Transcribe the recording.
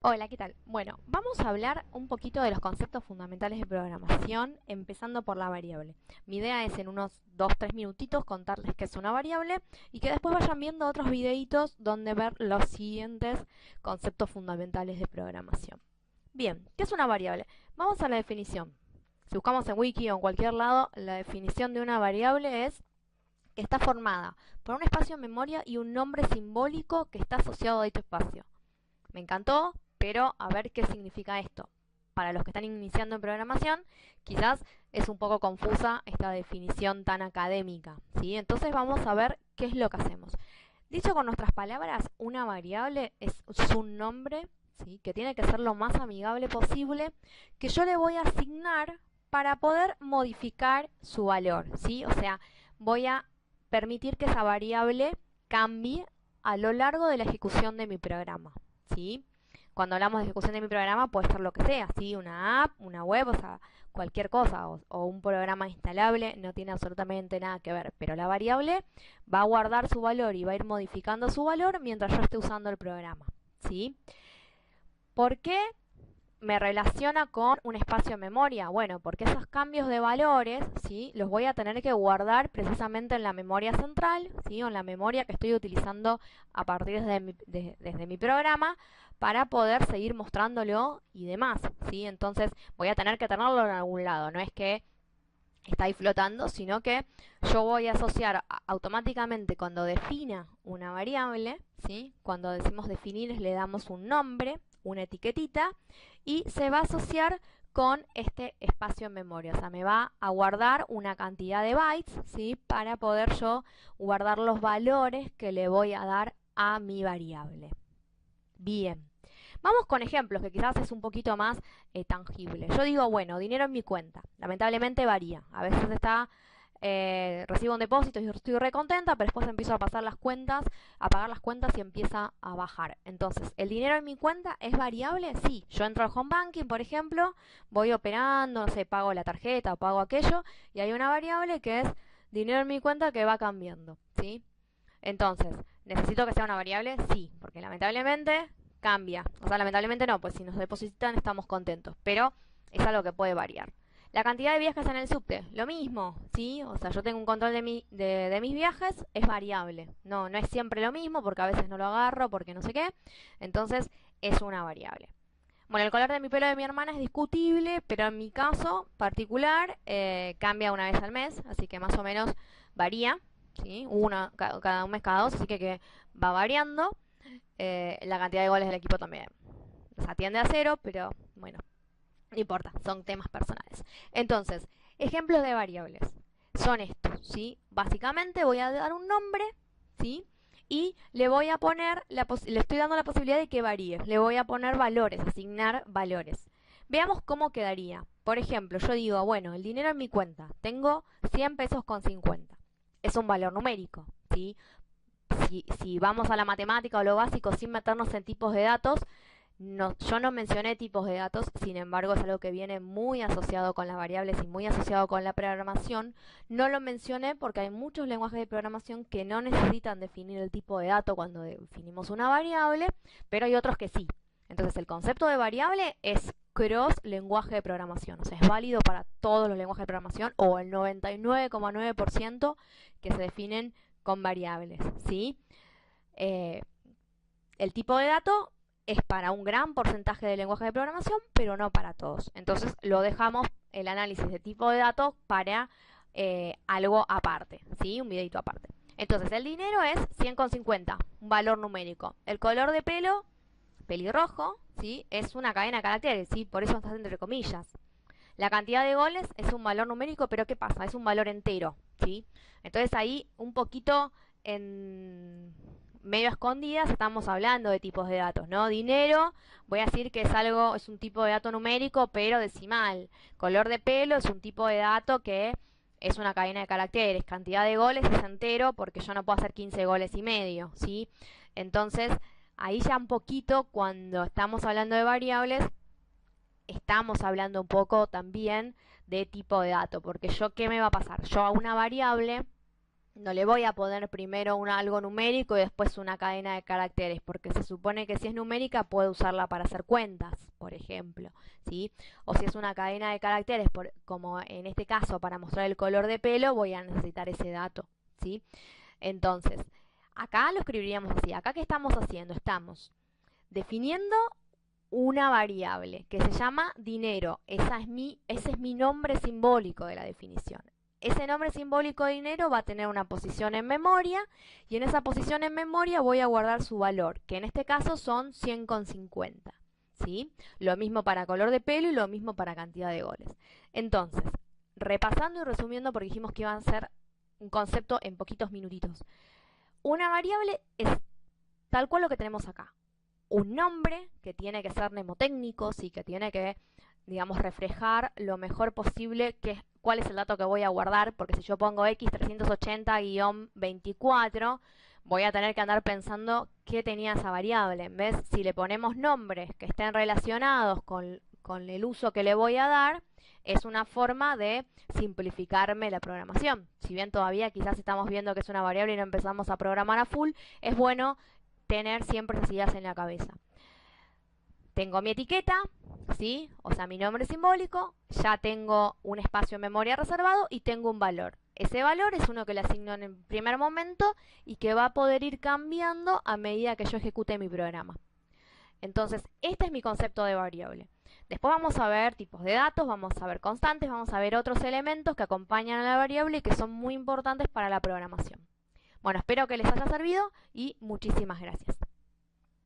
Hola, ¿qué tal? Bueno, vamos a hablar un poquito de los conceptos fundamentales de programación, empezando por la variable. Mi idea es en unos 2-3 minutitos contarles qué es una variable y que después vayan viendo otros videitos donde ver los siguientes conceptos fundamentales de programación. Bien, ¿qué es una variable? Vamos a la definición. Si buscamos en Wiki o en cualquier lado, la definición de una variable es que está formada por un espacio en memoria y un nombre simbólico que está asociado a dicho espacio. Me encantó, pero a ver qué significa esto. Para los que están iniciando en programación, quizás es un poco confusa esta definición tan académica, ¿sí? Entonces vamos a ver qué es lo que hacemos. Dicho con nuestras palabras, una variable es un nombre, ¿sí? Que tiene que ser lo más amigable posible, que yo le voy a asignar para poder modificar su valor, ¿sí? O sea, voy a permitir que esa variable cambie a lo largo de la ejecución de mi programa, ¿sí? Cuando hablamos de ejecución de mi programa puede ser lo que sea, ¿sí? Una app, una web, o sea, cualquier cosa, o un programa instalable, no tiene absolutamente nada que ver, pero la variable va a guardar su valor y va a ir modificando su valor mientras yo esté usando el programa, ¿sí? ¿Por qué me relaciona con un espacio de memoria? Bueno, porque esos cambios de valores, ¿sí? Los voy a tener que guardar precisamente en la memoria central, ¿sí? O en la memoria que estoy utilizando a partir desde mi programa para poder seguir mostrándolo y demás, ¿sí? Entonces voy a tener que tenerlo en algún lado, no es que está ahí flotando, sino que yo voy a asociar automáticamente cuando defina una variable, ¿sí? Cuando decimos definir le damos un nombre, una etiquetita, y se va a asociar con este espacio en memoria. O sea, me va a guardar una cantidad de bytes, ¿sí? Para poder yo guardar los valores que le voy a dar a mi variable. Bien. Vamos con ejemplos que quizás es un poquito más tangible. Yo digo, bueno, dinero en mi cuenta. Lamentablemente varía. A veces recibo un depósito y yo estoy re contenta, pero después empiezo a pasar las cuentas, a pagar las cuentas y empieza a bajar. Entonces, ¿el dinero en mi cuenta es variable? Sí. Yo entro al home banking, por ejemplo, voy operando, no sé, pago la tarjeta o pago aquello, y hay una variable que es dinero en mi cuenta que va cambiando, ¿sí? Entonces, ¿necesito que sea una variable? Sí, porque lamentablemente cambia. O sea, lamentablemente no, pues si nos depositan estamos contentos, pero es algo que puede variar. La cantidad de viajes en el subte, lo mismo, ¿sí? O sea, yo tengo un control de mis viajes, es variable. No es siempre lo mismo, porque a veces no lo agarro, porque no sé qué. Entonces, es una variable. Bueno, el color de mi pelo de mi hermana es discutible, pero en mi caso particular cambia una vez al mes, así que más o menos varía, ¿sí? Cada un mes, cada dos, así que va variando. La cantidad de goles del equipo también. O sea, tiende a cero, pero bueno, no importa, son temas personales. Entonces, ejemplos de variables son estos, ¿sí? Básicamente voy a dar un nombre, ¿sí? Y le voy a poner, le estoy dando la posibilidad de que varíe. Le voy a poner valores, asignar valores. Veamos cómo quedaría. Por ejemplo, yo digo, bueno, el dinero en mi cuenta, tengo 100 pesos con 50. Es un valor numérico, ¿sí? Si vamos a la matemática o lo básico sin meternos en tipos de datos, no, yo no mencioné tipos de datos, sin embargo es algo que viene muy asociado con las variables y muy asociado con la programación. No lo mencioné porque hay muchos lenguajes de programación que no necesitan definir el tipo de dato cuando definimos una variable, pero hay otros que sí. Entonces el concepto de variable es cross lenguaje de programación, o sea, es válido para todos los lenguajes de programación o el 99,9% que se definen con variables, ¿sí? Eh, el tipo de dato es para un gran porcentaje de lenguaje de programación, pero no para todos. Entonces lo dejamos el análisis de tipo de datos para algo aparte, ¿sí? Un videito aparte. Entonces el dinero es 100,50, un valor numérico. El color de pelo, pelirrojo, ¿sí? Es una cadena de caracteres, ¿sí? Por eso está entre comillas. La cantidad de goles es un valor numérico, pero ¿qué pasa? Es un valor entero, ¿sí? Entonces ahí un poquito en medio escondidas estamos hablando de tipos de datos, ¿no? Dinero, voy a decir que es un tipo de dato numérico, pero decimal. Color de pelo es un tipo de dato que es una cadena de caracteres. Cantidad de goles es entero porque yo no puedo hacer 15 goles y medio, ¿sí? Entonces, ahí ya un poquito cuando estamos hablando de variables, estamos hablando un poco también de tipo de dato, porque yo, ¿qué me va a pasar? Yo a una variable No le voy a poner primero algo numérico y después una cadena de caracteres, porque se supone que si es numérica puedo usarla para hacer cuentas, por ejemplo, ¿sí? O si es una cadena de caracteres, como en este caso para mostrar el color de pelo, voy a necesitar ese dato, ¿sí? Entonces, acá lo escribiríamos así. Acá, ¿qué estamos haciendo? Estamos definiendo una variable que se llama dinero. Ese es mi nombre simbólico de la definición. Ese nombre simbólico de dinero va a tener una posición en memoria y en esa posición en memoria voy a guardar su valor, que en este caso son 100,50. ¿Sí? Lo mismo para color de pelo y lo mismo para cantidad de goles. Entonces, repasando y resumiendo, porque dijimos que iba a ser un concepto en poquitos minutitos. Una variable es tal cual lo que tenemos acá. Un nombre que tiene que ser mnemotécnico, sí, que tiene que, digamos, reflejar lo mejor posible cuál es el dato que voy a guardar, porque si yo pongo x380-24, voy a tener que andar pensando qué tenía esa variable. En vez, si le ponemos nombres que estén relacionados con el uso que le voy a dar, es una forma de simplificarme la programación. Si bien todavía quizás estamos viendo que es una variable y no empezamos a programar a full, es bueno tener siempre esas ideas en la cabeza. Tengo mi etiqueta, ¿sí? O sea, mi nombre simbólico, ya tengo un espacio en memoria reservado y tengo un valor. Ese valor es uno que le asigno en el primer momento y que va a poder ir cambiando a medida que yo ejecute mi programa. Entonces, este es mi concepto de variable. Después vamos a ver tipos de datos, vamos a ver constantes, vamos a ver otros elementos que acompañan a la variable y que son muy importantes para la programación. Bueno, espero que les haya servido y muchísimas gracias.